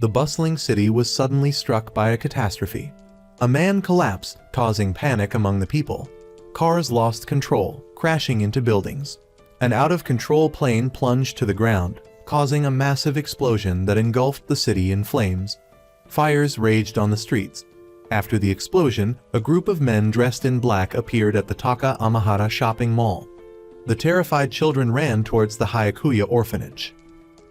the bustling city was suddenly struck by a catastrophe. A man collapsed, causing panic among the people. Cars lost control, crashing into buildings. An out-of-control plane plunged to the ground, causing a massive explosion that engulfed the city in flames. Fires raged on the streets. After the explosion, a group of men dressed in black appeared at the Taka Amahara shopping mall. The terrified children ran towards the Hyakuya orphanage.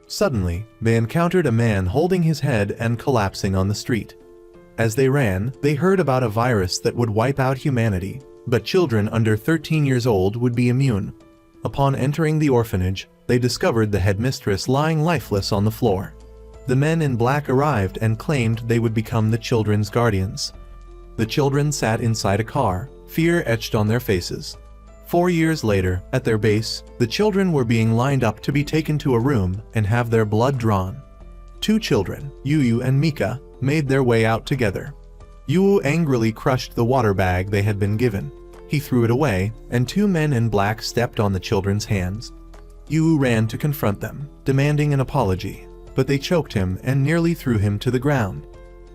Suddenly, they encountered a man holding his head and collapsing on the street. As they ran, they heard about a virus that would wipe out humanity, but children under 13 years old would be immune. Upon entering the orphanage, they discovered the headmistress lying lifeless on the floor. The men in black arrived and claimed they would become the children's guardians. The children sat inside a car, fear etched on their faces. 4 years later, at their base, the children were being lined up to be taken to a room and have their blood drawn. 2 children, Yu and Mika, made their way out together. Yu angrily crushed the water bag they had been given. He threw it away, and 2 men in black stepped on the children's hands. Yu ran to confront them, demanding an apology, but they choked him and nearly threw him to the ground.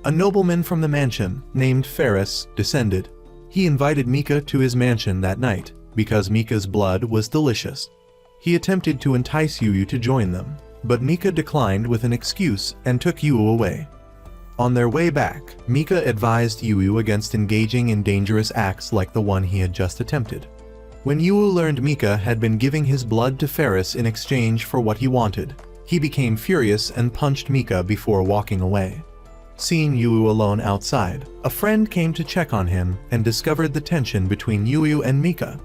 A nobleman from the mansion, named Ferris, descended. He invited Mika to his mansion that night, because Mika's blood was delicious. He attempted to entice Yu to join them, but Mika declined with an excuse and took Yu away. On their way back, Mika advised Yu against engaging in dangerous acts like the one he had just attempted. When Yu learned Mika had been giving his blood to Ferris in exchange for what he wanted, he became furious and punched Mika before walking away. Seeing Yu alone outside, a friend came to check on him and discovered the tension between Yu and Mika.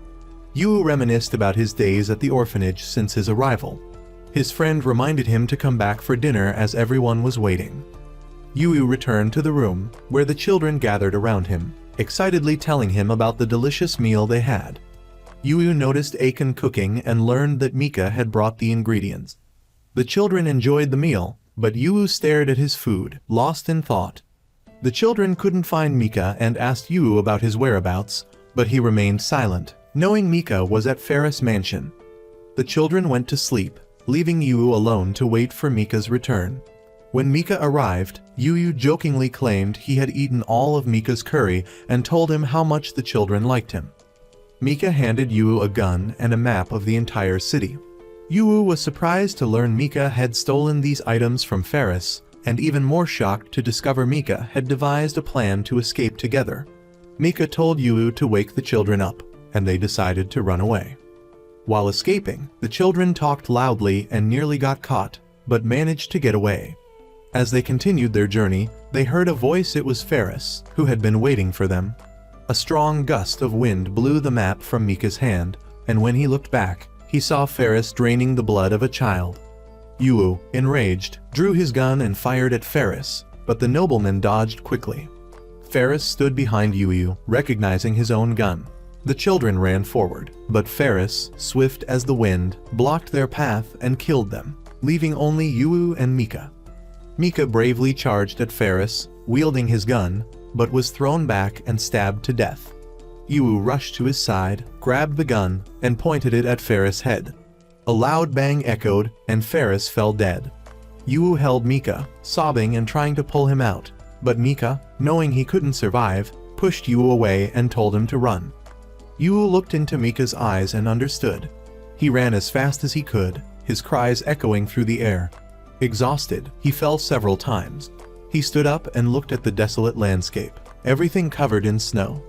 Yu reminisced about his days at the orphanage since his arrival. His friend reminded him to come back for dinner as everyone was waiting. Yu returned to the room, where the children gathered around him, excitedly telling him about the delicious meal they had. Yu noticed Aiken cooking and learned that Mika had brought the ingredients. The children enjoyed the meal, but Yu stared at his food, lost in thought. The children couldn't find Mika and asked Yu about his whereabouts, but he remained silent, knowing Mika was at Ferris Mansion. The children went to sleep, leaving Yu alone to wait for Mika's return. When Mika arrived, Yu jokingly claimed he had eaten all of Mika's curry and told him how much the children liked him. Mika handed Yu a gun and a map of the entire city. Yu was surprised to learn Mika had stolen these items from Ferris, and even more shocked to discover Mika had devised a plan to escape together. Mika told Yu to wake the children up, and they decided to run away. While escaping, the children talked loudly and nearly got caught, but managed to get away. As they continued their journey, they heard a voice. It was Ferris, who had been waiting for them. A strong gust of wind blew the map from Mika's hand, and when he looked back, he saw Ferris draining the blood of a child. Yu, enraged, drew his gun and fired at Ferris, but the nobleman dodged quickly. Ferris stood behind Yu, recognizing his own gun. The children ran forward, but Ferris, swift as the wind, blocked their path and killed them, leaving only Yu and Mika. Mika bravely charged at Ferris, wielding his gun, but was thrown back and stabbed to death. Yu rushed to his side, grabbed the gun, and pointed it at Ferris' head. A loud bang echoed, and Ferris fell dead. Yu held Mika, sobbing and trying to pull him out, but Mika, knowing he couldn't survive, pushed Yu away and told him to run. Yu looked into Mika's eyes and understood. He ran as fast as he could, his cries echoing through the air. Exhausted, he fell several times. He stood up and looked at the desolate landscape, everything covered in snow.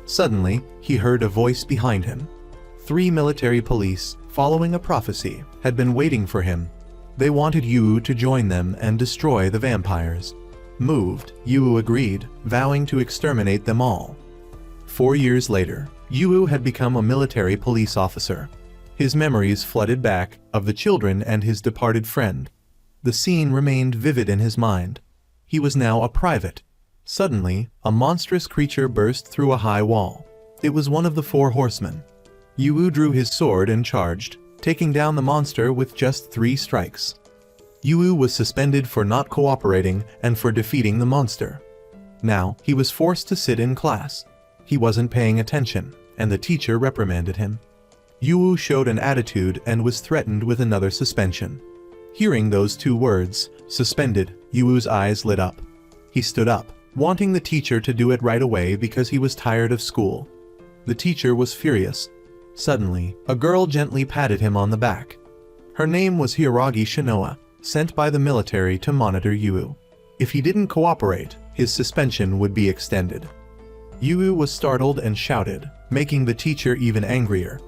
Suddenly, he heard a voice behind him. 3 military police, following a prophecy, had been waiting for him. They wanted Yu to join them and destroy the vampires. Moved, Yu agreed, vowing to exterminate them all. 4 years later, Yu had become a military police officer. His memories flooded back, of the children and his departed friend. The scene remained vivid in his mind. He was now a private. Suddenly, a monstrous creature burst through a high wall. It was one of the 4 horsemen. Yu drew his sword and charged, taking down the monster with just 3 strikes. Yu was suspended for not cooperating and for defeating the monster. Now, he was forced to sit in class. He wasn't paying attention, and the teacher reprimanded him. Yu showed an attitude and was threatened with another suspension. Hearing those 2 words, suspended, Yuu's eyes lit up. He stood up, wanting the teacher to do it right away because he was tired of school. The teacher was furious. Suddenly, a girl gently patted him on the back. Her name was Hiiragi Shinoa, sent by the military to monitor Yuu. If he didn't cooperate, his suspension would be extended. Yuu was startled and shouted, making the teacher even angrier.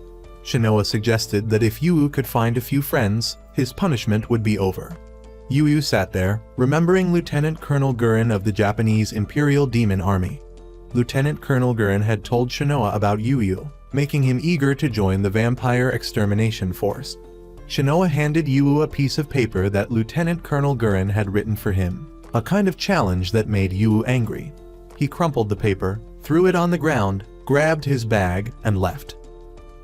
Shinoa suggested that if Yuu could find a few friends, his punishment would be over. Yuu sat there, remembering Lieutenant Colonel Gurren of the Japanese Imperial Demon Army. Lieutenant Colonel Gurren had told Shinoa about Yuu, making him eager to join the vampire extermination force. Shinoa handed Yuu a piece of paper that Lieutenant Colonel Gurren had written for him, a kind of challenge that made Yuu angry. He crumpled the paper, threw it on the ground, grabbed his bag, and left.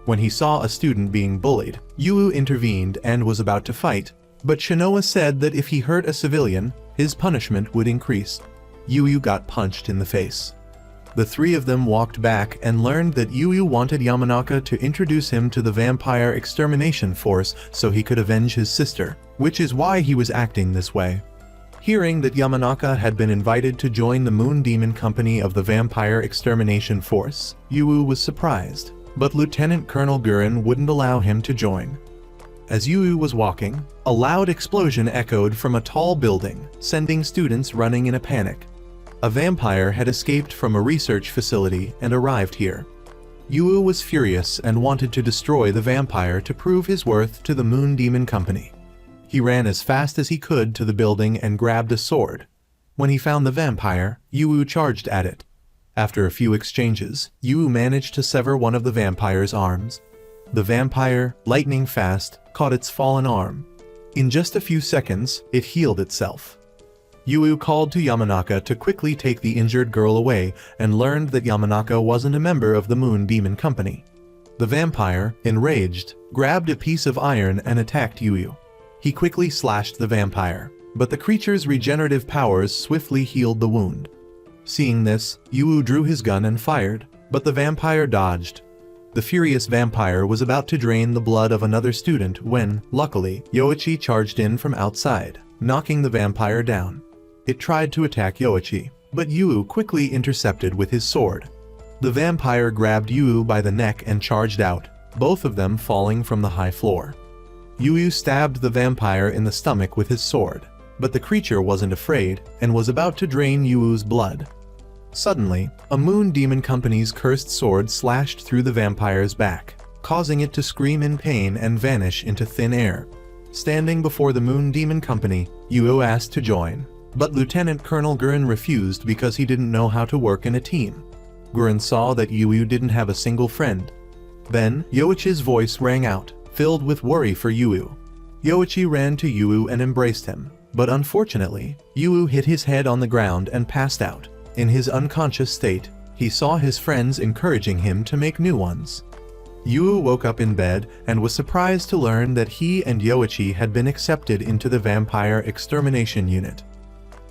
When he saw a student being bullied, Yuu intervened and was about to fight, but Shinoa said that if he hurt a civilian, his punishment would increase. Yuu got punched in the face. The three of them walked back and learned that Yuu wanted Yamanaka to introduce him to the vampire extermination force so he could avenge his sister, which is why he was acting this way. Hearing that Yamanaka had been invited to join the Moon Demon Company of the Vampire Extermination Force, Yuu was surprised, but Lieutenant Colonel Gurren wouldn't allow him to join. As Yuu was walking, a loud explosion echoed from a tall building, sending students running in a panic. A vampire had escaped from a research facility and arrived here. Yuu was furious and wanted to destroy the vampire to prove his worth to the Moon Demon Company. He ran as fast as he could to the building and grabbed a sword. When he found the vampire, Yuu charged at it. After a few exchanges, Yuu managed to sever one of the vampire's arms. The vampire, lightning fast, caught its fallen arm. In just a few seconds, it healed itself. Yuu called to Yamanaka to quickly take the injured girl away and learned that Yamanaka wasn't a member of the Moon Demon Company. The vampire, enraged, grabbed a piece of iron and attacked Yuu. He quickly slashed the vampire, but the creature's regenerative powers swiftly healed the wound. Seeing this, Yuu drew his gun and fired, but the vampire dodged. The furious vampire was about to drain the blood of another student when, luckily, Yoichi charged in from outside, knocking the vampire down. It tried to attack Yoichi, but Yuu quickly intercepted with his sword. The vampire grabbed Yuu by the neck and charged out, both of them falling from the high floor. Yuu stabbed the vampire in the stomach with his sword, but the creature wasn't afraid and was about to drain Yuu's blood. Suddenly, a Moon Demon Company's cursed sword slashed through the vampire's back, causing it to scream in pain and vanish into thin air. Standing before the Moon Demon Company, Yuu asked to join, but Lieutenant Colonel Gurren refused because he didn't know how to work in a team. Gurren saw that Yuu didn't have a single friend. Then, Yoichi's voice rang out, filled with worry for Yuu. Yoichi ran to Yuu and embraced him, but unfortunately, Yuu hit his head on the ground and passed out. In his unconscious state, he saw his friends encouraging him to make new ones. Yuu woke up in bed and was surprised to learn that he and Yoichi had been accepted into the vampire extermination unit.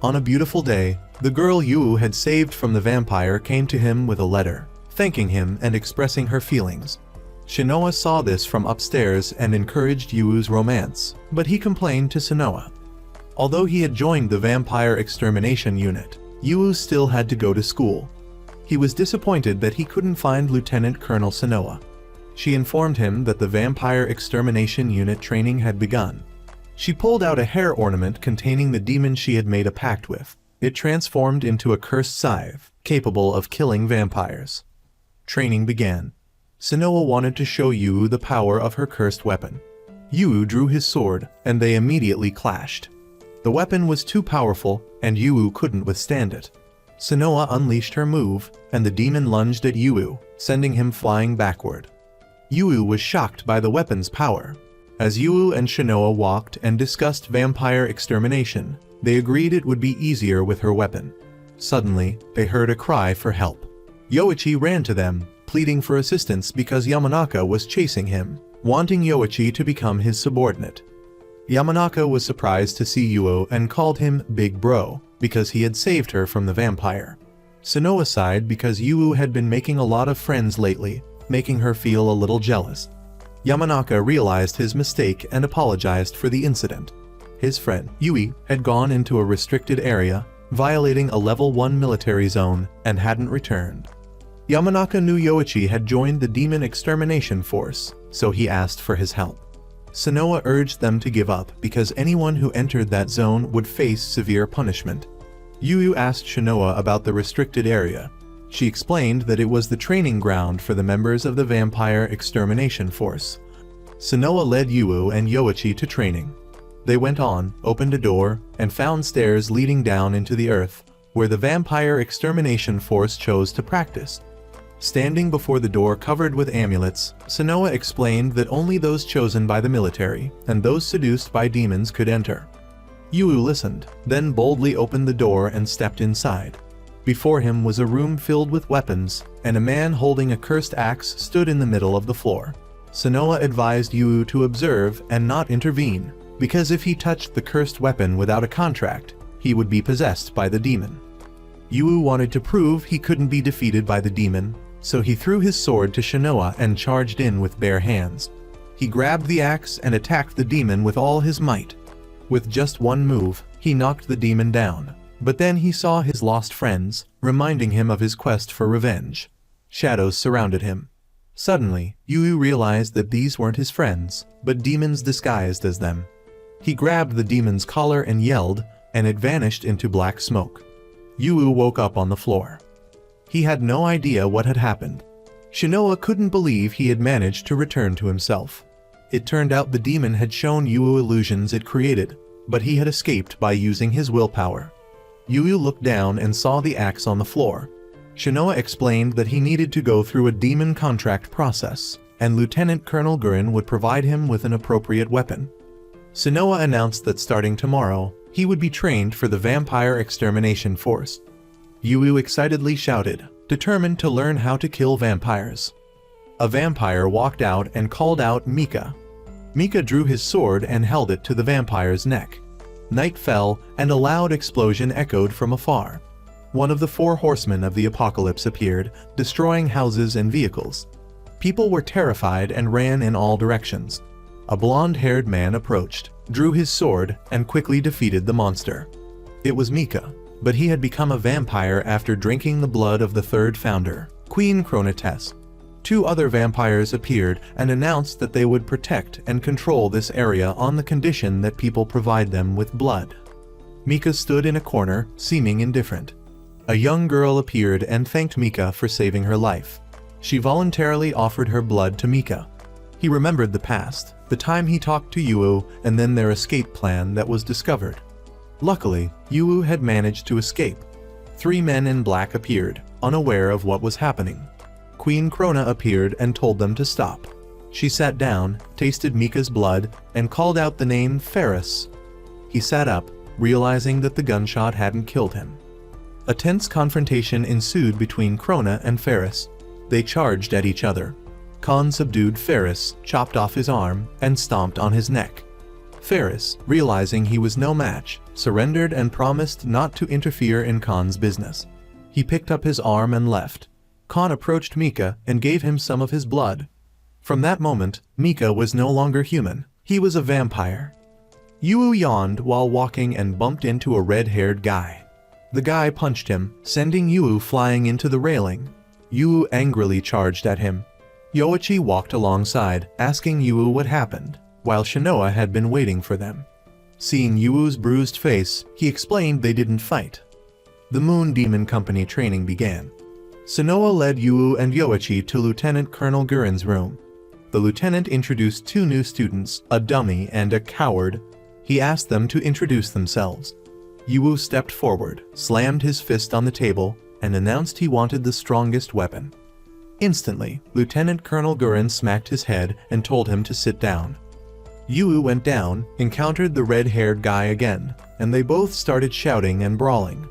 On a beautiful day, the girl Yuu had saved from the vampire came to him with a letter, thanking him and expressing her feelings. Shinoa saw this from upstairs and encouraged Yuu's romance, but he complained to Shinoa. Although he had joined the vampire extermination unit, Yuu still had to go to school. He was disappointed that he couldn't find Lieutenant Colonel Shinoa. She informed him that the vampire extermination unit training had begun. She pulled out a hair ornament containing the demon she had made a pact with. It transformed into a cursed scythe, capable of killing vampires. Training began. Shinoa wanted to show Yuu the power of her cursed weapon. Yuu drew his sword, and they immediately clashed. The weapon was too powerful, and Yuu couldn't withstand it. Shinoa unleashed her move, and the demon lunged at Yuu, sending him flying backward. Yuu was shocked by the weapon's power. As Yuu and Shinoa walked and discussed vampire extermination, they agreed it would be easier with her weapon. Suddenly, they heard a cry for help. Yoichi ran to them, pleading for assistance because Yamanaka was chasing him, wanting Yoichi to become his subordinate. Yamanaka was surprised to see Yuu and called him Big Bro, because he had saved her from the vampire. Shinoa sighed because Yuu had been making a lot of friends lately, making her feel a little jealous. Yamanaka realized his mistake and apologized for the incident. his friend, Yui, had gone into a restricted area, violating a level 1 military zone, and hadn't returned. Yamanaka knew Yoichi had joined the demon extermination force, so he asked for his help. Sanoa urged them to give up because anyone who entered that zone would face severe punishment. Yu asked Shinoa about the restricted area. She explained that it was the training ground for the members of the vampire extermination force. Sanoa led Yu and Yoichi to training. They went on, opened a door, and found stairs leading down into the earth, where the vampire extermination force chose to practice. Standing before the door covered with amulets, Sanoa explained that only those chosen by the military and those seduced by demons could enter. Yu listened, then boldly opened the door and stepped inside. Before him was a room filled with weapons, and a man holding a cursed axe stood in the middle of the floor. Sanoa advised Yu to observe and not intervene, because if he touched the cursed weapon without a contract, he would be possessed by the demon. Yu wanted to prove he couldn't be defeated by the demon, so he threw his sword to Shinoa and charged in with bare hands. He grabbed the axe and attacked the demon with all his might. With just one move, he knocked the demon down, but then he saw his lost friends, reminding him of his quest for revenge. Shadows surrounded him. Suddenly, Yu realized that these weren't his friends, but demons disguised as them. He grabbed the demon's collar and yelled, and it vanished into black smoke. Yu woke up on the floor. He had no idea what had happened. Shinoa couldn't believe he had managed to return to himself. It turned out the demon had shown Yu illusions it created, but he had escaped by using his willpower. Yu looked down and saw the axe on the floor. Shinoa explained that he needed to go through a demon contract process, and Lieutenant Colonel Gurin would provide him with an appropriate weapon. Shinoa announced that starting tomorrow, he would be trained for the vampire extermination force. Yu excitedly shouted, determined to learn how to kill vampires. A vampire walked out and called out Mika. Mika drew his sword and held it to the vampire's neck. Night fell, and a loud explosion echoed from afar. One of the 4 horsemen of the apocalypse appeared, destroying houses and vehicles. People were terrified and ran in all directions. A blonde-haired man approached, drew his sword, and quickly defeated the monster. It was Mika, but he had become a vampire after drinking the blood of the 3rd founder, Queen Chronotess. 2 other vampires appeared and announced that they would protect and control this area on the condition that people provide them with blood. Mika stood in a corner, seeming indifferent. A young girl appeared and thanked Mika for saving her life. She voluntarily offered her blood to Mika. He remembered the past, the time he talked to Yu, and then their escape plan that was discovered. Luckily, Yu had managed to escape. 3 men in black appeared, unaware of what was happening. Queen Krona appeared and told them to stop. She sat down, tasted Mika's blood, and called out the name Ferris. He sat up, realizing that the gunshot hadn't killed him. A tense confrontation ensued between Krona and Ferris. They charged at each other. Khan subdued Ferris, chopped off his arm, and stomped on his neck. Ferris, realizing he was no match, surrendered and promised not to interfere in Khan's business. He picked up his arm and left. Khan approached Mika and gave him some of his blood. From that moment, Mika was no longer human. He was a vampire. Yu yawned while walking and bumped into a red-haired guy. The guy punched him, sending Yu flying into the railing. Yu angrily charged at him. Yoichi walked alongside, asking Yu what happened, while Shinoa had been waiting for them. Seeing Yu's bruised face, he explained they didn't fight. The Moon Demon Company training began. Shinoa led Yu and Yoichi to Lieutenant Colonel Gurin's room. The lieutenant introduced 2 new students, a dummy and a coward. He asked them to introduce themselves. Yu stepped forward, slammed his fist on the table, and announced he wanted the strongest weapon. Instantly, Lieutenant Colonel Gurin smacked his head and told him to sit down. Yu went down, encountered the red-haired guy again, and they both started shouting and brawling.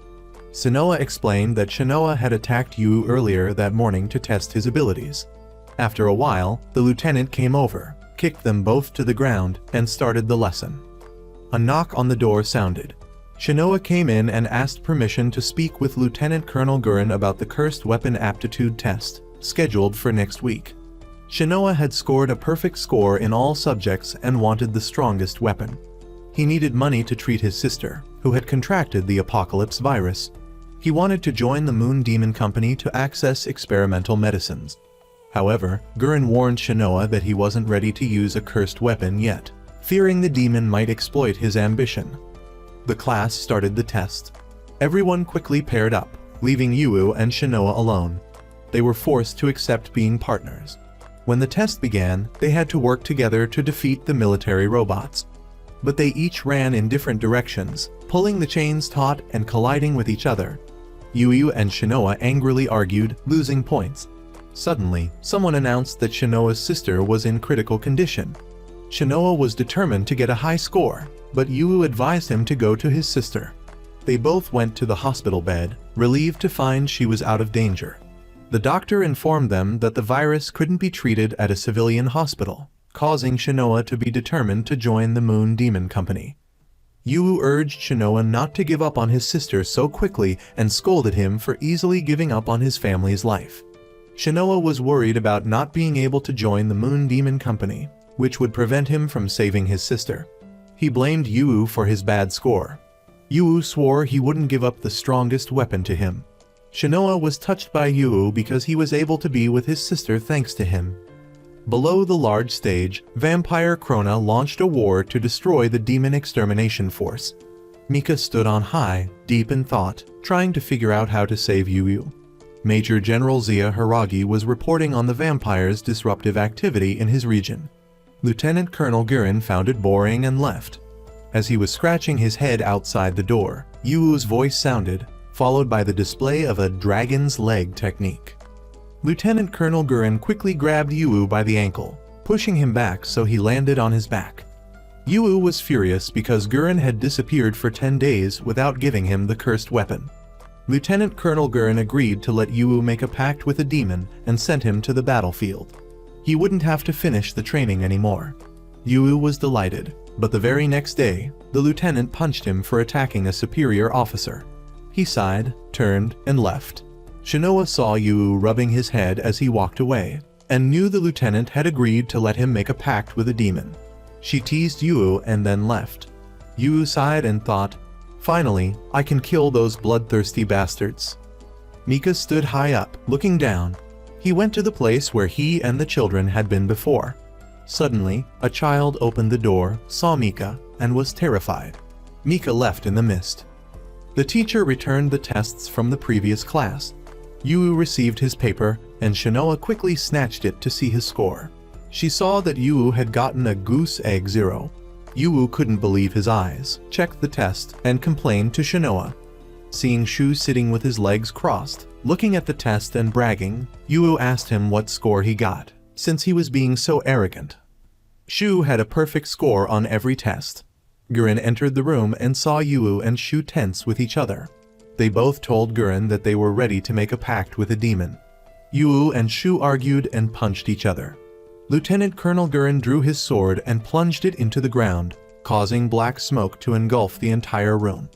Shinoa explained that Shinoa had attacked Yu earlier that morning to test his abilities. After a while, the lieutenant came over, kicked them both to the ground, and started the lesson. A knock on the door sounded. Shinoa came in and asked permission to speak with Lieutenant Colonel Gurin about the cursed weapon aptitude test, scheduled for next week. Shinoa had scored a perfect score in all subjects and wanted the strongest weapon. He needed money to treat his sister, who had contracted the Apocalypse virus. He wanted to join the Moon Demon Company to access experimental medicines. However, Gurren warned Shinoa that he wasn't ready to use a cursed weapon yet, fearing the demon might exploit his ambition. The class started the test. Everyone quickly paired up, leaving Yu and Shinoa alone. They were forced to accept being partners. When the test began, they had to work together to defeat the military robots. But they each ran in different directions, pulling the chains taut and colliding with each other. Yu and Shinoa angrily argued, losing points. Suddenly, someone announced that Shinoa's sister was in critical condition. Shinoa was determined to get a high score, but Yu advised him to go to his sister. They both went to the hospital bed, relieved to find she was out of danger. The doctor informed them that the virus couldn't be treated at a civilian hospital, causing Shinoa to be determined to join the Moon Demon Company. Yu urged Shinoa not to give up on his sister so quickly and scolded him for easily giving up on his family's life. Shinoa was worried about not being able to join the Moon Demon Company, which would prevent him from saving his sister. He blamed Yu for his bad score. Yu swore he wouldn't give up the strongest weapon to him. Shinoa was touched by Yu because he was able to be with his sister thanks to him. Below the large stage, Vampire Krona launched a war to destroy the demon extermination force. Mika stood on high, deep in thought, trying to figure out how to save Yu. Major General Zia Hiragi was reporting on the vampires' disruptive activity in his region. Lieutenant Colonel Gurren found it boring and left. As he was scratching his head outside the door, Yu's voice sounded, followed by the display of a dragon's leg technique. Lieutenant Colonel Gurren quickly grabbed Yu by the ankle, pushing him back so he landed on his back. Yu was furious because Gurren had disappeared for 10 days without giving him the cursed weapon. Lieutenant Colonel Gurren agreed to let Yu make a pact with a demon and sent him to the battlefield. He wouldn't have to finish the training anymore. Yu was delighted, but the very next day, the lieutenant punched him for attacking a superior officer. He sighed, turned, and left. Shinoa saw Yu rubbing his head as he walked away, and knew the lieutenant had agreed to let him make a pact with a demon. She teased Yu and then left. Yu sighed and thought, "Finally, I can kill those bloodthirsty bastards." Mika stood high up, looking down. He went to the place where he and the children had been before. Suddenly, a child opened the door, saw Mika, and was terrified. Mika left in the mist. The teacher returned the tests from the previous class. Yu received his paper, and Shinoa quickly snatched it to see his score. She saw that Yu had gotten a goose egg 0. Yu couldn't believe his eyes, checked the test, and complained to Shinoa. Seeing Shu sitting with his legs crossed, looking at the test and bragging, Yu asked him what score he got, since he was being so arrogant. Shu had a perfect score on every test. Gurren entered the room and saw Yu and Shu tense with each other. They both told Gurren that they were ready to make a pact with a demon. Yu and Shu argued and punched each other. Lieutenant Colonel Gurren drew his sword and plunged it into the ground, causing black smoke to engulf the entire room.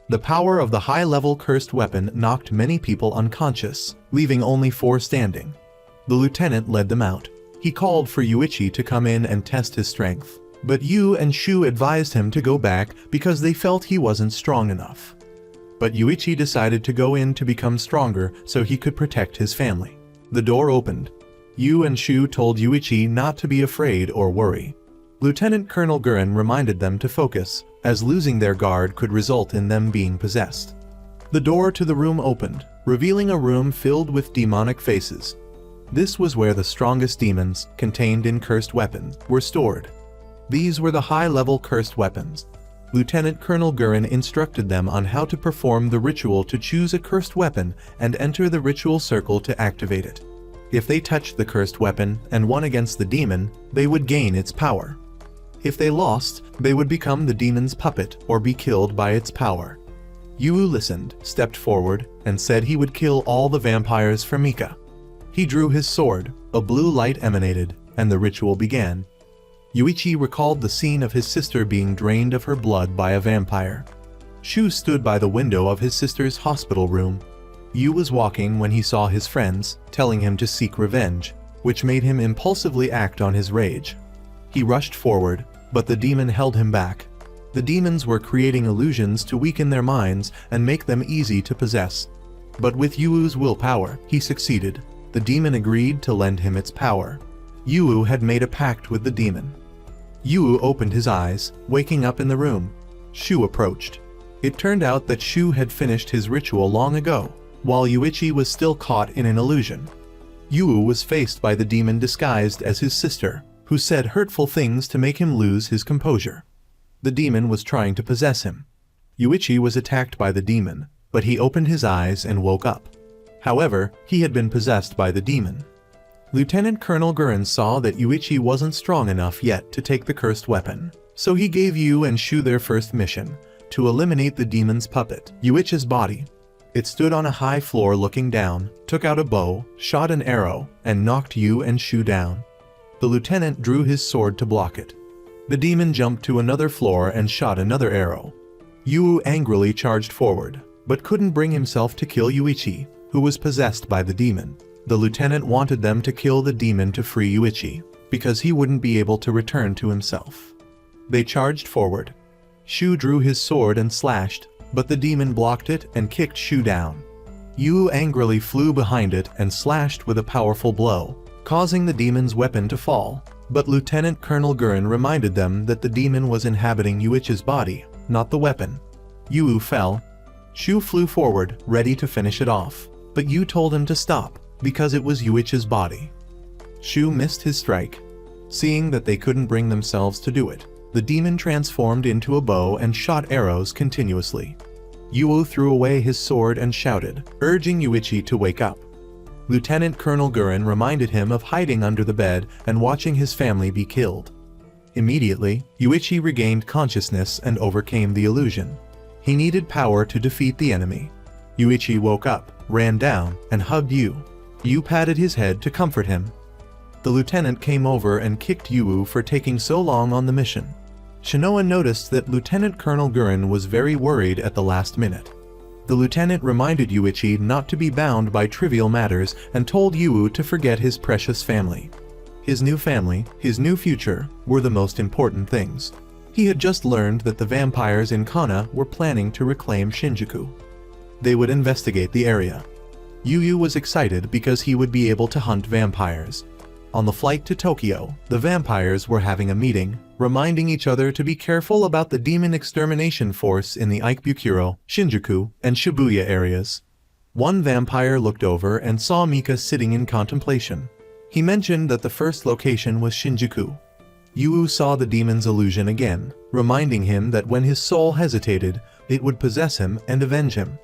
The power of the high-level cursed weapon knocked many people unconscious, leaving only 4 standing. The lieutenant led them out. He called for Yuichi to come in and test his strength, but Yu and Shu advised him to go back because they felt he wasn't strong enough. But Yuichi decided to go in to become stronger so he could protect his family. The door opened. Yu and Shu told Yuichi not to be afraid or worry. Lieutenant Colonel Gurren reminded them to focus, as losing their guard could result in them being possessed. The door to the room opened, revealing a room filled with demonic faces. This was where the strongest demons, contained in cursed weapons, were stored. These were the high-level cursed weapons. Lieutenant Colonel Gurren instructed them on how to perform the ritual to choose a cursed weapon and enter the ritual circle to activate it. If they touched the cursed weapon and won against the demon, they would gain its power. If they lost, they would become the demon's puppet or be killed by its power. Yu listened, stepped forward, and said he would kill all the vampires for Mika. He drew his sword, a blue light emanated, and the ritual began. Yuichi recalled the scene of his sister being drained of her blood by a vampire. Shu stood by the window of his sister's hospital room. Yu was walking when he saw his friends, telling him to seek revenge, which made him impulsively act on his rage. He rushed forward, but the demon held him back. The demons were creating illusions to weaken their minds and make them easy to possess. But with Yuu's willpower, he succeeded. The demon agreed to lend him its power. Yuu had made a pact with the demon. Yuu opened his eyes, waking up in the room. Shu approached. It turned out that Shu had finished his ritual long ago, while Yuichi was still caught in an illusion. Yuu was faced by the demon disguised as his sister, who said hurtful things to make him lose his composure. The demon was trying to possess him. Yuichi was attacked by the demon, but he opened his eyes and woke up. However, he had been possessed by the demon. Lieutenant Colonel Gurren saw that Yuichi wasn't strong enough yet to take the cursed weapon, so he gave Yu and Shu their first mission, to eliminate the demon's puppet, Yuichi's body. It stood on a high floor looking down, took out a bow, shot an arrow, and knocked Yu and Shu down. The lieutenant drew his sword to block it. The demon jumped to another floor and shot another arrow. Yu angrily charged forward, but couldn't bring himself to kill Yuichi, who was possessed by the demon. The lieutenant wanted them to kill the demon to free Yuichi, because he wouldn't be able to return to himself. They charged forward. Shu drew his sword and slashed, but the demon blocked it and kicked Shu down. Yu angrily flew behind it and slashed with a powerful blow, causing the demon's weapon to fall, but Lieutenant Colonel Gurren reminded them that the demon was inhabiting Yuichi's body, not the weapon. Yu fell. Shu flew forward, ready to finish it off, but Yu told him to stop, because it was Yuichi's body. Shu missed his strike. Seeing that they couldn't bring themselves to do it, the demon transformed into a bow and shot arrows continuously. Yu threw away his sword and shouted, urging Yuichi to wake up. Lieutenant Colonel Gurren reminded him of hiding under the bed and watching his family be killed. Immediately, Yuichi regained consciousness and overcame the illusion. He needed power to defeat the enemy. Yuichi woke up, ran down, and hugged Yu. Yu patted his head to comfort him. The lieutenant came over and kicked Yu for taking so long on the mission. Shinoa noticed that Lieutenant Colonel Gurren was very worried at the last minute. The lieutenant reminded Yuichi not to be bound by trivial matters and told Yu to forget his precious family. His new family, his new future, were the most important things. He had just learned that the vampires in Kana were planning to reclaim Shinjuku. They would investigate the area. Yu was excited because he would be able to hunt vampires. On the flight to Tokyo, the vampires were having a meeting, reminding each other to be careful about the demon extermination force in the Ikebukuro, Shinjuku, and Shibuya areas. One vampire looked over and saw Mika sitting in contemplation. He mentioned that the first location was Shinjuku. Yu saw the demon's illusion again, reminding him that when his soul hesitated, it would possess him and avenge him.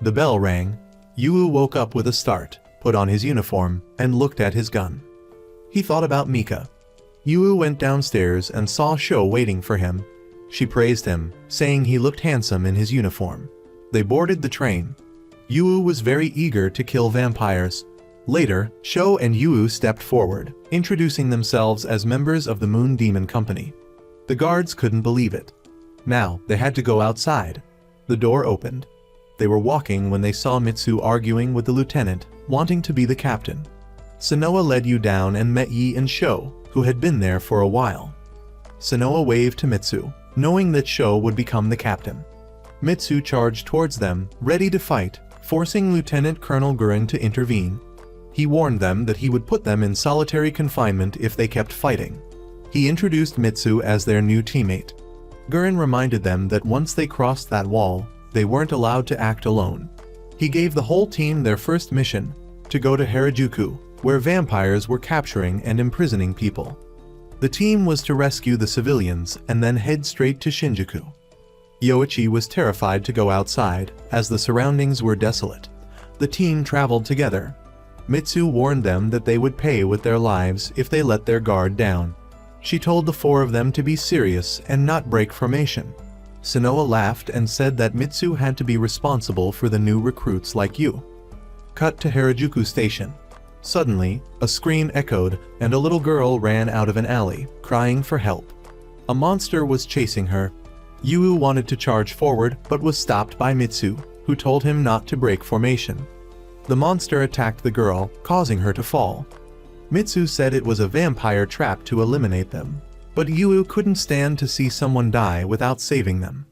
The bell rang. Yu woke up with a start, put on his uniform, and looked at his gun. He thought about Mika. Yu went downstairs and saw Sho waiting for him. She praised him, saying he looked handsome in his uniform. They boarded the train. Yu was very eager to kill vampires. Later, Sho and Yu stepped forward, introducing themselves as members of the Moon Demon Company. The guards couldn't believe it. Now, they had to go outside. The door opened. They were walking when they saw Mitsu arguing with the lieutenant, wanting to be the captain. Sanoa led Yu down and met Yi and Sho, who had been there for a while. Sanoa waved to Mitsu, knowing that Sho would become the captain. Mitsu charged towards them, ready to fight, forcing Lieutenant Colonel Gurren to intervene. He warned them that he would put them in solitary confinement if they kept fighting. He introduced Mitsu as their new teammate. Gurren reminded them that once they crossed that wall, they weren't allowed to act alone. He gave the whole team their first mission, to go to Harajuku, where vampires were capturing and imprisoning people. The team was to rescue the civilians and then head straight to Shinjuku. Yoichi was terrified to go outside, as the surroundings were desolate. The team traveled together. Mitsu warned them that they would pay with their lives if they let their guard down. She told the four of them to be serious and not break formation. Sanoa laughed and said that Mitsu had to be responsible for the new recruits like you. Cut to Harajuku Station. Suddenly, a scream echoed and a little girl ran out of an alley, crying for help. A monster was chasing her. Yu wanted to charge forward but was stopped by Mitsu, who told him not to break formation. The monster attacked the girl, causing her to fall. Mitsu said it was a vampire trap to eliminate them. But Yu couldn't stand to see someone die without saving them.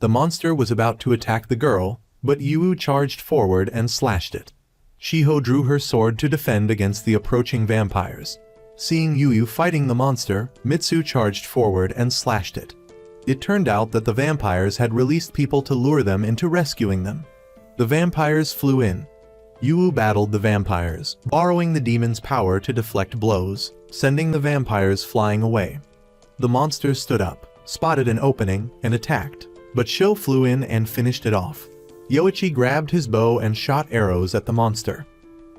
The monster was about to attack the girl, but Yu charged forward and slashed it. Shiho drew her sword to defend against the approaching vampires. Seeing Yu fighting the monster, Mitsu charged forward and slashed it. It turned out that the vampires had released people to lure them into rescuing them. The vampires flew in. Yu battled the vampires, borrowing the demon's power to deflect blows, sending the vampires flying away. The monster stood up, spotted an opening, and attacked, but Sho flew in and finished it off. Yoichi grabbed his bow and shot arrows at the monster.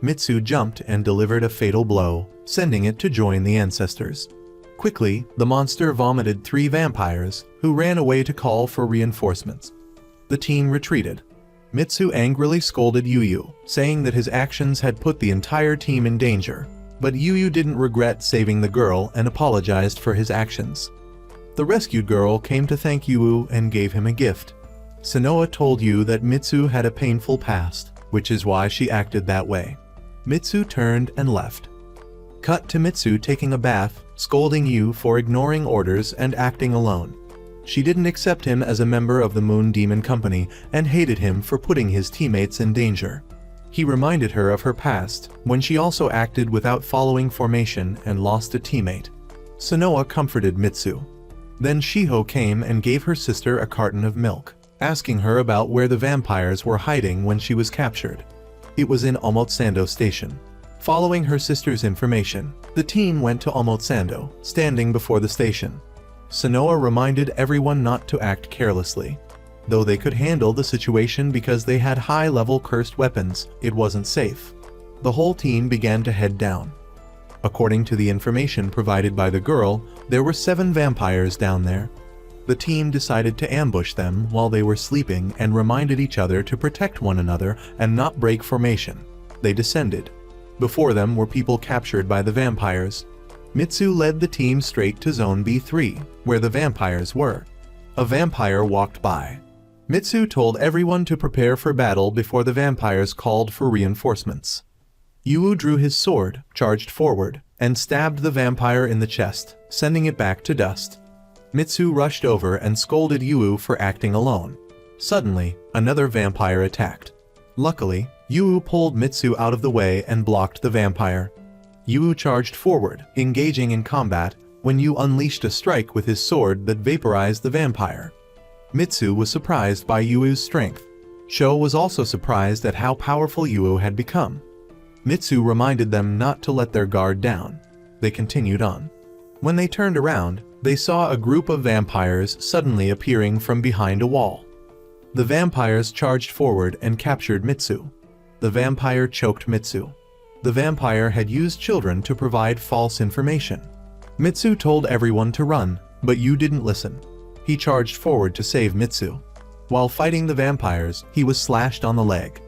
Mitsu jumped and delivered a fatal blow, sending it to join the ancestors. Quickly, the monster vomited 3 vampires, who ran away to call for reinforcements. The team retreated. Mitsu angrily scolded Yu, saying that his actions had put the entire team in danger, but Yu didn't regret saving the girl and apologized for his actions. The rescued girl came to thank Yu and gave him a gift. Sanoa told Yu that Mitsu had a painful past, which is why she acted that way. Mitsu turned and left. Cut to Mitsu taking a bath, scolding Yu for ignoring orders and acting alone. She didn't accept him as a member of the Moon Demon Company and hated him for putting his teammates in danger. He reminded her of her past, when she also acted without following formation and lost a teammate. Sanoa comforted Mitsu. Then Shiho came and gave her sister a carton of milk, asking her about where the vampires were hiding when she was captured. It was in Omotsando Station. Following her sister's information, the team went to Omotsando, standing before the station. Sanoa reminded everyone not to act carelessly. Though they could handle the situation because they had high-level cursed weapons, it wasn't safe. The whole team began to head down. According to the information provided by the girl, there were 7 vampires down there. The team decided to ambush them while they were sleeping and reminded each other to protect one another and not break formation. They descended. Before them were people captured by the vampires. Mitsu led the team straight to Zone B3, where the vampires were. A vampire walked by. Mitsu told everyone to prepare for battle before the vampires called for reinforcements. Yu drew his sword, charged forward, and stabbed the vampire in the chest, sending it back to dust. Mitsu rushed over and scolded Yu for acting alone. Suddenly, another vampire attacked. Luckily, Yu pulled Mitsu out of the way and blocked the vampire. Yu charged forward, engaging in combat, when Yu unleashed a strike with his sword that vaporized the vampire. Mitsu was surprised by Yu's strength. Sho was also surprised at how powerful Yu had become. Mitsu reminded them not to let their guard down. They continued on. When they turned around, they saw a group of vampires suddenly appearing from behind a wall. The vampires charged forward and captured Mitsu. The vampire choked Mitsu. The vampire had used children to provide false information. Mitsu told everyone to run, but Yu didn't listen. He charged forward to save Mitsu. While fighting the vampires, he was slashed on the leg.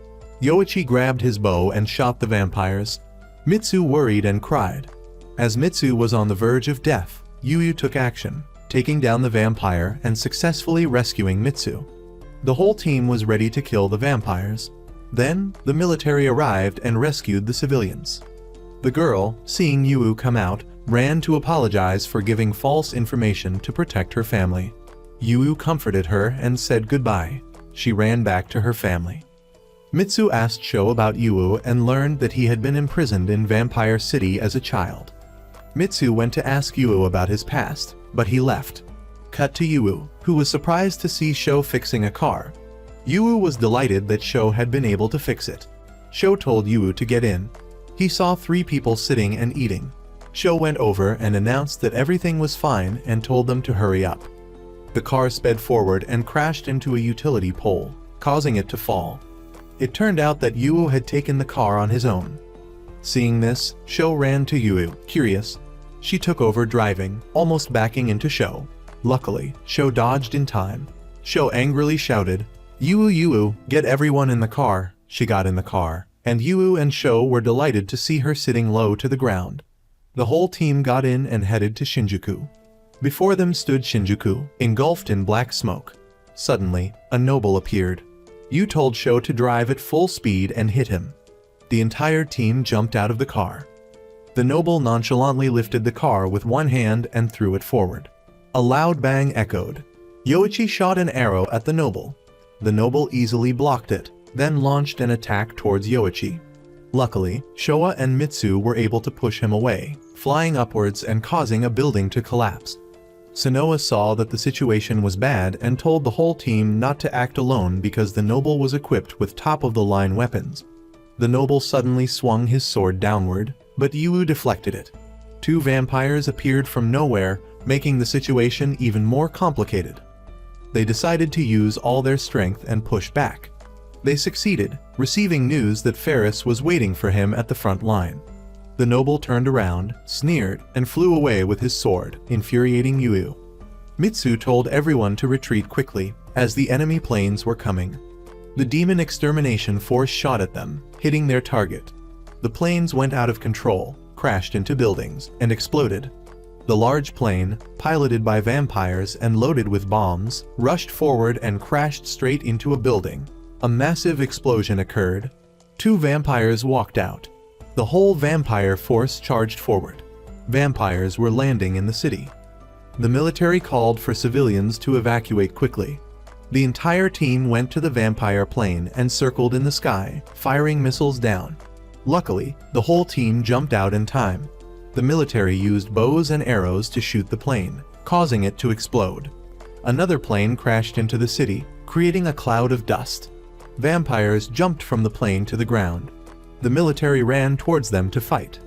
Yoichi grabbed his bow and shot the vampires. Mitsu worried and cried. As Mitsu was on the verge of death, Yu took action, taking down the vampire and successfully rescuing Mitsu. The whole team was ready to kill the vampires. Then, the military arrived and rescued the civilians. The girl, seeing Yu come out, ran to apologize for giving false information to protect her family. Yu comforted her and said goodbye. She ran back to her family. Mitsu asked Sho about Yu and learned that he had been imprisoned in Vampire City as a child. Mitsu went to ask Yu about his past, but he left. Cut to Yu, who was surprised to see Sho fixing a car. Yu was delighted that Sho had been able to fix it. Sho told Yu to get in. He saw 3 people sitting and eating. Sho went over and announced that everything was fine and told them to hurry up. The car sped forward and crashed into a utility pole, causing it to fall. It turned out that Yu had taken the car on his own. Seeing this, Sho ran to Yu, curious. She took over driving, almost backing into Sho. Luckily, Sho dodged in time. Sho angrily shouted, Yu, get everyone in the car." She got in the car, and Yu and Sho were delighted to see her sitting low to the ground. The whole team got in and headed to Shinjuku. Before them stood Shinjuku, engulfed in black smoke. Suddenly, a noble appeared. Yu told Sho to drive at full speed and hit him. The entire team jumped out of the car. The noble nonchalantly lifted the car with one hand and threw it forward. A loud bang echoed. Yoichi shot an arrow at the noble. The noble easily blocked it, then launched an attack towards Yoichi. Luckily, Showa and Mitsu were able to push him away, flying upwards and causing a building to collapse. Sanoa saw that the situation was bad and told the whole team not to act alone because the noble was equipped with top-of-the-line weapons. The noble suddenly swung his sword downward, but Yu deflected it. Two vampires appeared from nowhere, making the situation even more complicated. They decided to use all their strength and push back. They succeeded, receiving news that Ferris was waiting for him at the front line. The noble turned around, sneered, and flew away with his sword, infuriating Yu. Mitsu told everyone to retreat quickly, as the enemy planes were coming. The demon extermination force shot at them, hitting their target. The planes went out of control, crashed into buildings, and exploded. The large plane, piloted by vampires and loaded with bombs, rushed forward and crashed straight into a building. A massive explosion occurred. Two vampires walked out. The whole vampire force charged forward. Vampires were landing in the city. The military called for civilians to evacuate quickly. The entire team went to the vampire plane and circled in the sky, firing missiles down. Luckily, the whole team jumped out in time. The military used bows and arrows to shoot the plane, causing it to explode. Another plane crashed into the city, creating a cloud of dust. Vampires jumped from the plane to the ground. The military ran towards them to fight.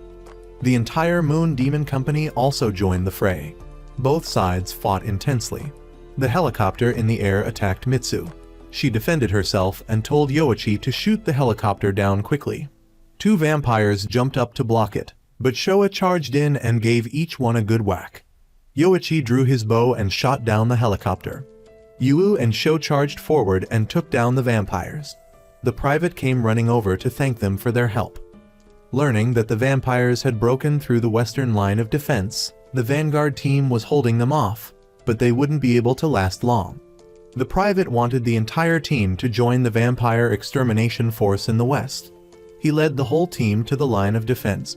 The entire Moon Demon Company also joined the fray. Both sides fought intensely. The helicopter in the air attacked Mitsu. She defended herself and told Yoichi to shoot the helicopter down quickly. Two vampires jumped up to block it, but Showa charged in and gave each one a good whack. Yoichi drew his bow and shot down the helicopter. Yu and Sho charged forward and took down the vampires. The private came running over to thank them for their help. Learning that the vampires had broken through the western line of defense, the vanguard team was holding them off, but they wouldn't be able to last long. The private wanted the entire team to join the vampire extermination force in the west. He led the whole team to the line of defense.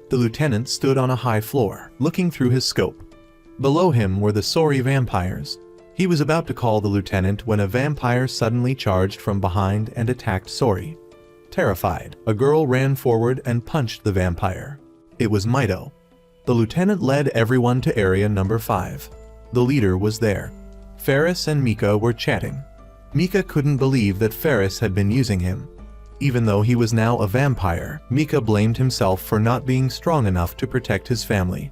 The lieutenant stood on a high floor, looking through his scope. Below him were the Sori vampires. He was about to call the lieutenant when a vampire suddenly charged from behind and attacked Sori. Terrified, a girl ran forward and punched the vampire. It was Mito. The lieutenant led everyone to area number 5. The leader was there. Ferris and Mika were chatting. Mika couldn't believe that Ferris had been using him. Even though he was now a vampire, Mika blamed himself for not being strong enough to protect his family.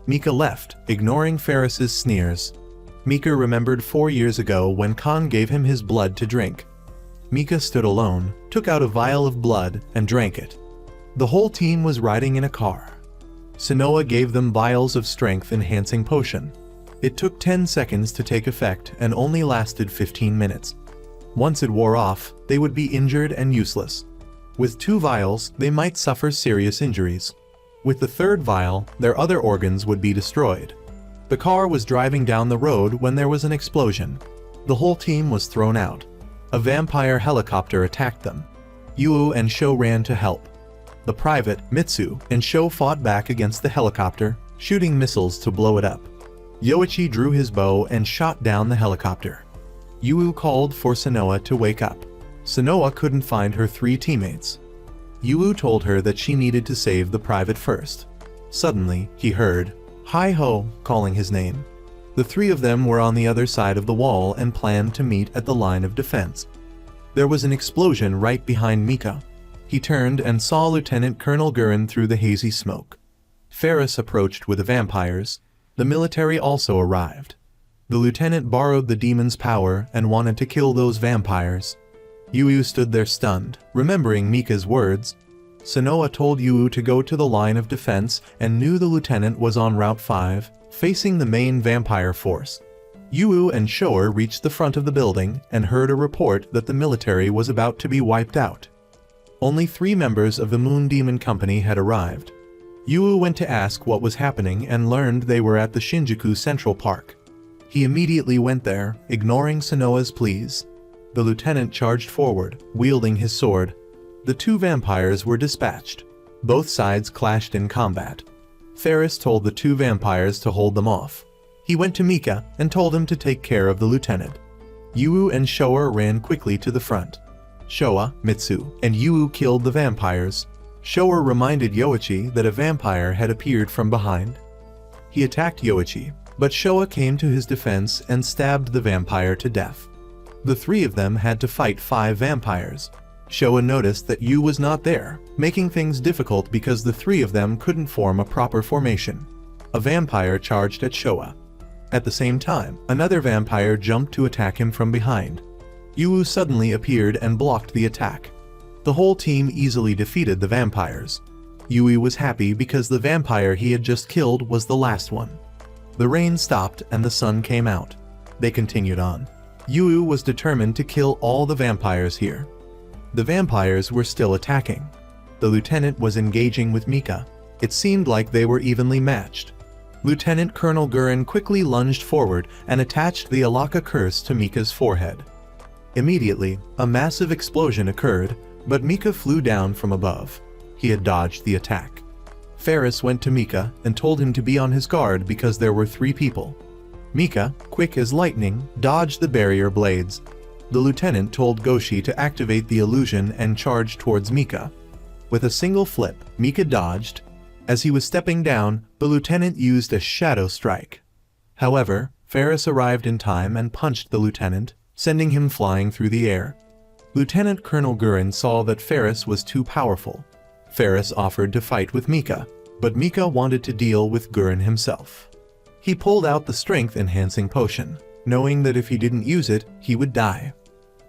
Mika left, ignoring Ferris's sneers. Mika remembered 4 years ago when Khan gave him his blood to drink. Mika stood alone, took out a vial of blood, and drank it. The whole team was riding in a car. Sanoa gave them vials of strength-enhancing potion. It took 10 seconds to take effect and only lasted 15 minutes. Once it wore off, they would be injured and useless. With 2 vials, they might suffer serious injuries. With the 3rd vial, their other organs would be destroyed. The car was driving down the road when there was an explosion. The whole team was thrown out. A vampire helicopter attacked them. Yu and Sho ran to help. The private, Mitsu, and Sho fought back against the helicopter, shooting missiles to blow it up. Yoichi drew his bow and shot down the helicopter. Yu called for Sanoa to wake up. Sanoa couldn't find her 3 teammates. Yu told her that she needed to save the private first. Suddenly, he heard, "Hi-ho," calling his name. The 3 of them were on the other side of the wall and planned to meet at the line of defense. There was an explosion right behind Mika. He turned and saw Lieutenant Colonel Gurren through the hazy smoke. Ferris approached with the vampires. The military also arrived. The lieutenant borrowed the demon's power and wanted to kill those vampires. Yu stood there stunned, remembering Mika's words. Sanoa told Yu to go to the line of defense and knew the lieutenant was on Route 5, facing the main vampire force. Yu and Shoer reached the front of the building and heard a report that the military was about to be wiped out. Only 3 members of the Moon Demon Company had arrived. Yu went to ask what was happening and learned they were at the Shinjuku Central Park. He immediately went there, ignoring Sanoa's pleas. The lieutenant charged forward, wielding his sword. The 2 vampires were dispatched. Both sides clashed in combat. Ferris told the two vampires to hold them off. He went to Mika and told him to take care of the lieutenant. Yu and Showa ran quickly to the front. Showa, Mitsu, and Yu killed the vampires. Showa reminded Yoichi that a vampire had appeared from behind. He attacked Yoichi, but Showa came to his defense and stabbed the vampire to death. The three of them had to fight 5 vampires. Showa noticed that Yu was not there, making things difficult because the three of them couldn't form a proper formation. A vampire charged at Showa. At the same time, another vampire jumped to attack him from behind. Yu suddenly appeared and blocked the attack. The whole team easily defeated the vampires. Yu was happy because the vampire he had just killed was the last one. The rain stopped and the sun came out. They continued on. Yu was determined to kill all the vampires here. The vampires were still attacking. The lieutenant was engaging with Mika. It seemed like they were evenly matched. Lieutenant Colonel Gurren quickly lunged forward and attached the Alaka curse to Mika's forehead. Immediately, a massive explosion occurred, but Mika flew down from above. He had dodged the attack. Ferris went to Mika and told him to be on his guard because there were 3 people. Mika, quick as lightning, dodged the barrier blades. The lieutenant told Goshi to activate the illusion and charge towards Mika. With a single flip, Mika dodged. As he was stepping down, the lieutenant used a shadow strike. However, Ferris arrived in time and punched the lieutenant, sending him flying through the air. Lieutenant Colonel Gurren saw that Ferris was too powerful. Ferris offered to fight with Mika, but Mika wanted to deal with Gurren himself. He pulled out the strength-enhancing potion, knowing that if he didn't use it, he would die.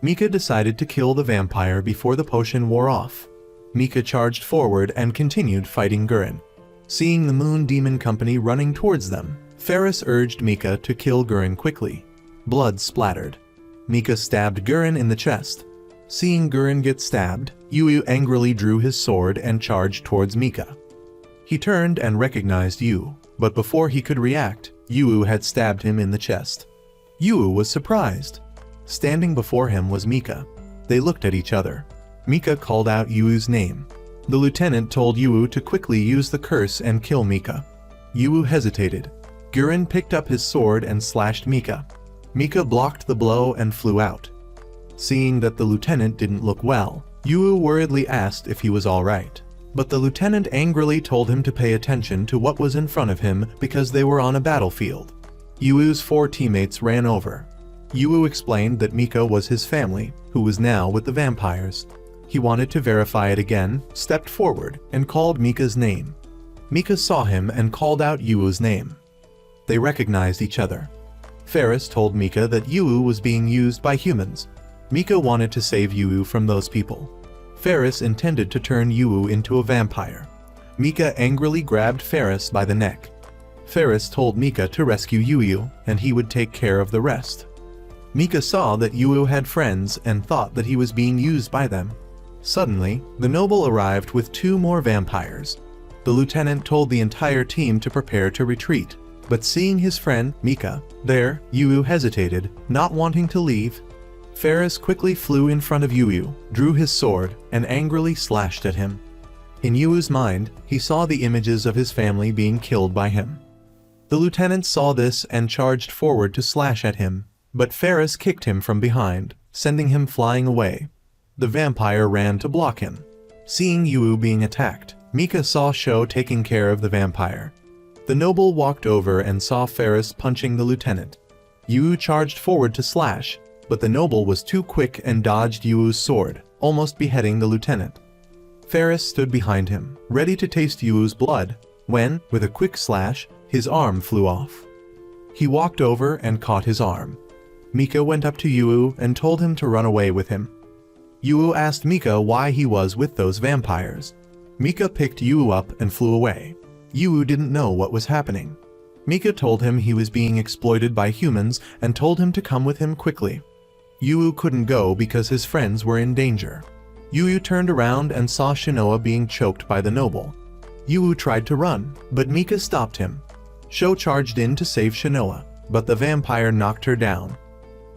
Mika decided to kill the vampire before the potion wore off. Mika charged forward and continued fighting Gurren. Seeing the Moon Demon Company running towards them, Ferris urged Mika to kill Gurren quickly. Blood splattered. Mika stabbed Gurren in the chest. Seeing Gurren get stabbed, Yu angrily drew his sword and charged towards Mika. He turned and recognized Yu, but before he could react, Yu had stabbed him in the chest. Yu was surprised. Standing before him was Mika. They looked at each other. Mika called out Yu's name. The lieutenant told Yu to quickly use the curse and kill Mika. Yu hesitated. Gurren picked up his sword and slashed Mika. Mika blocked the blow and flew out. Seeing that the lieutenant didn't look well, Yu worriedly asked if he was alright. But the lieutenant angrily told him to pay attention to what was in front of him because they were on a battlefield. Yu's 4 teammates ran over. Yu explained that Mika was his family, who was now with the vampires. He wanted to verify it again, stepped forward, and called Mika's name. Mika saw him and called out Yu's name. They recognized each other. Ferris told Mika that Yu was being used by humans. Mika wanted to save Yu from those people. Ferris intended to turn Yu into a vampire. Mika angrily grabbed Ferris by the neck. Ferris told Mika to rescue Yu and he would take care of the rest. Mika saw that Yu had friends and thought that he was being used by them. Suddenly, the noble arrived with 2 more vampires. The lieutenant told the entire team to prepare to retreat, but seeing his friend, Mika, there, Yu hesitated, not wanting to leave. Ferris quickly flew in front of Yu, drew his sword, and angrily slashed at him. In Yu's mind, he saw the images of his family being killed by him. The lieutenant saw this and charged forward to slash at him, but Ferris kicked him from behind, sending him flying away. The vampire ran to block him. Seeing Yu being attacked, Mika saw Sho taking care of the vampire. The noble walked over and saw Ferris punching the lieutenant. Yu charged forward to slash, but the noble was too quick and dodged Yu's sword, almost beheading the lieutenant. Ferris stood behind him, ready to taste Yu's blood, when, with a quick slash, his arm flew off. He walked over and caught his arm. Mika went up to Yu and told him to run away with him. Yu asked Mika why he was with those vampires. Mika picked Yu up and flew away. Yu didn't know what was happening. Mika told him he was being exploited by humans and told him to come with him quickly. Yu couldn't go because his friends were in danger. Yu turned around and saw Shinoa being choked by the noble. Yu tried to run, but Mika stopped him. Sho charged in to save Shinoa, but the vampire knocked her down.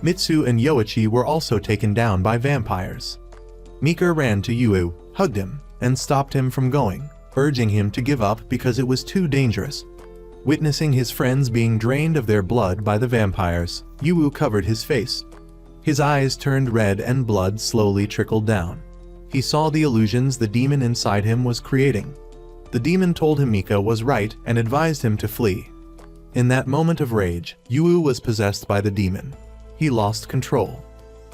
Mitsu and Yoichi were also taken down by vampires. Mika ran to Yu, hugged him, and stopped him from going. urging him to give up because it was too dangerous. Witnessing his friends being drained of their blood by the vampires, Yu covered his face. His eyes turned red and blood slowly trickled down. He saw the illusions the demon inside him was creating. The demon told him Mika was right and advised him to flee. In that moment of rage, Yu was possessed by the demon. He lost control.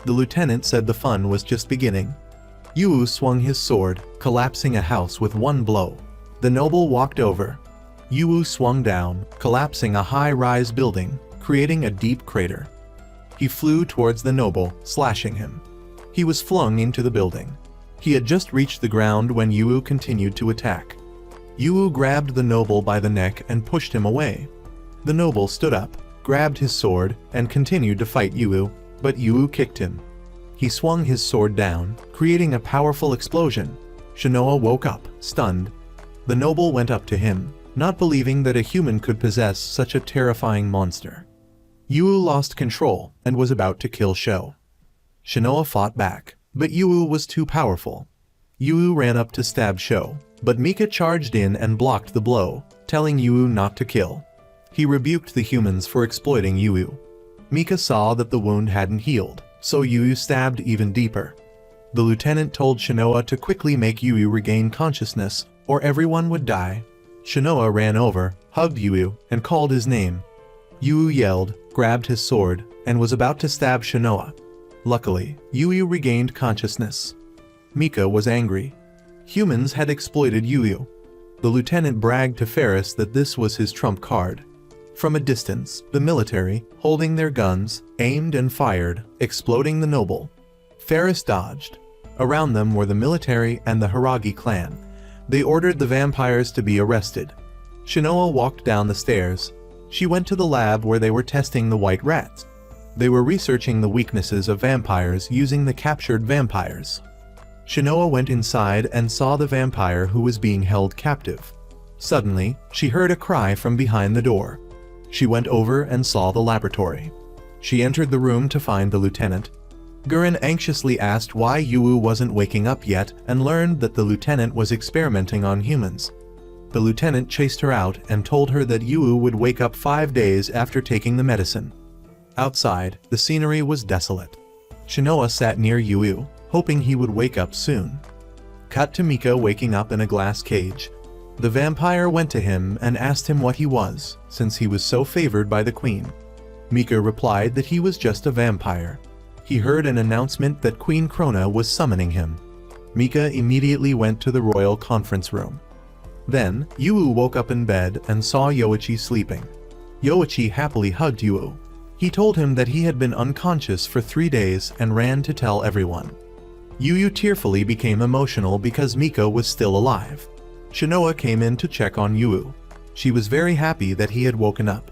The lieutenant said the fun was just beginning. Yu swung his sword, collapsing a house with one blow. The noble walked over. Yu swung down, collapsing a high-rise building, creating a deep crater. He flew towards the noble, slashing him. He was flung into the building. He had just reached the ground when Yu continued to attack. Yu grabbed the noble by the neck and pushed him away. The noble stood up, grabbed his sword, and continued to fight Yu, but Yu kicked him. He swung his sword down, creating a powerful explosion. Shinoa woke up, stunned. The noble went up to him, not believing that a human could possess such a terrifying monster. Yu lost control and was about to kill Sho. Shinoa fought back, but Yu was too powerful. Yu ran up to stab Sho, but Mika charged in and blocked the blow, telling Yu not to kill. He rebuked the humans for exploiting Yu. Mika saw that the wound hadn't healed, so Yu stabbed even deeper. The lieutenant told Shinoa to quickly make Yu regain consciousness, or everyone would die. Shinoa ran over, hugged Yu, and called his name. Yu yelled, grabbed his sword, and was about to stab Shinoa. Luckily, Yu regained consciousness. Mika was angry. Humans had exploited Yu. The lieutenant bragged to Ferris that this was his trump card. From a distance, the military, holding their guns, aimed and fired, exploding the noble. Ferris dodged. Around them were the military and the Hiragi clan. They ordered the vampires to be arrested. Shinoa walked down the stairs. She went to the lab where they were testing the white rats. They were researching the weaknesses of vampires using the captured vampires. Shinoa went inside and saw the vampire who was being held captive. Suddenly, she heard a cry from behind the door. She went over and saw the laboratory. She entered the room to find the lieutenant. Gurren anxiously asked why Yu wasn't waking up yet and learned that the lieutenant was experimenting on humans. The lieutenant chased her out and told her that Yu would wake up 5 days after taking the medicine. Outside, the scenery was desolate. Shinoa sat near Yu, hoping he would wake up soon. Cut to Mika waking up in a glass cage. The vampire went to him and asked him what he was, since he was so favored by the queen. Mika replied that he was just a vampire. He heard an announcement that Queen Krona was summoning him. Mika immediately went to the royal conference room. Then, Yu woke up in bed and saw Yoichi sleeping. Yoichi happily hugged Yu. He told him that he had been unconscious for 3 days and ran to tell everyone. Yu tearfully became emotional because Mika was still alive. Shinoa came in to check on Yu. She was very happy that he had woken up.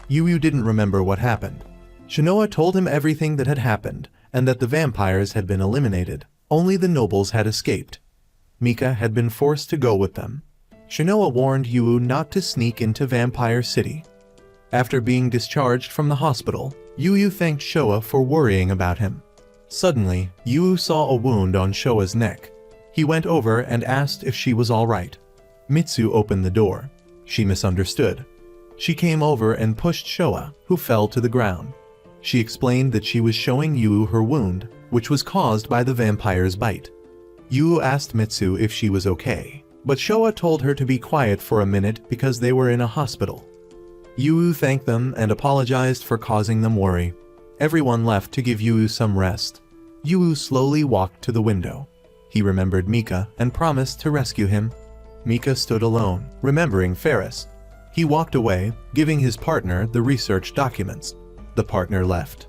Yu didn't remember what happened. Shinoa told him everything that had happened, and that the vampires had been eliminated. Only the nobles had escaped. Mika had been forced to go with them. Shinoa warned Yu not to sneak into Vampire City. After being discharged from the hospital, Yu thanked Showa for worrying about him. Suddenly, Yu saw a wound on Showa's neck. He went over and asked if she was all right. Mitsu opened the door. She misunderstood. She came over and pushed Showa, who fell to the ground. She explained that she was showing Yu her wound, which was caused by the vampire's bite. Yu asked Mitsu if she was okay, but Showa told her to be quiet for a minute because they were in a hospital. Yu thanked them and apologized for causing them worry. Everyone left to give Yu some rest. Yu slowly walked to the window. He remembered Mika and promised to rescue him. Mika stood alone, remembering Ferris. He walked away, giving his partner the research documents. The partner left.